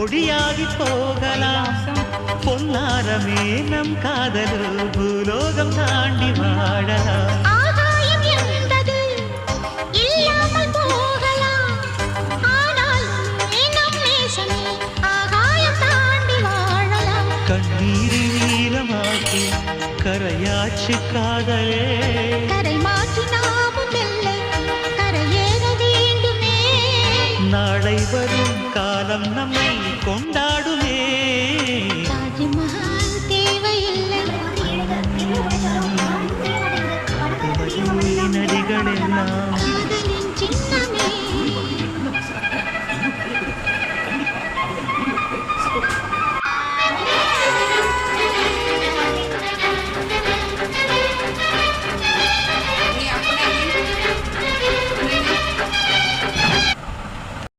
பொடியாகி போகலாம் பொன்னாரமே நம் காதலு பூலோகம் தாண்டி வாழலாம் ஆகாயம் என்பது இல்லாமல் போகலாம் ஆனால் நம் நேசமே ஆகாயம் தாண்டி வாழலாம் கண்ணீரை நீளமாக்கி கரையாச்சு காதலே கரை மாற்றி நாமும் வெல்லை கரையேற வேண்டுமே நாளை வரும் காலம் நம்மை கொண்டாடுமே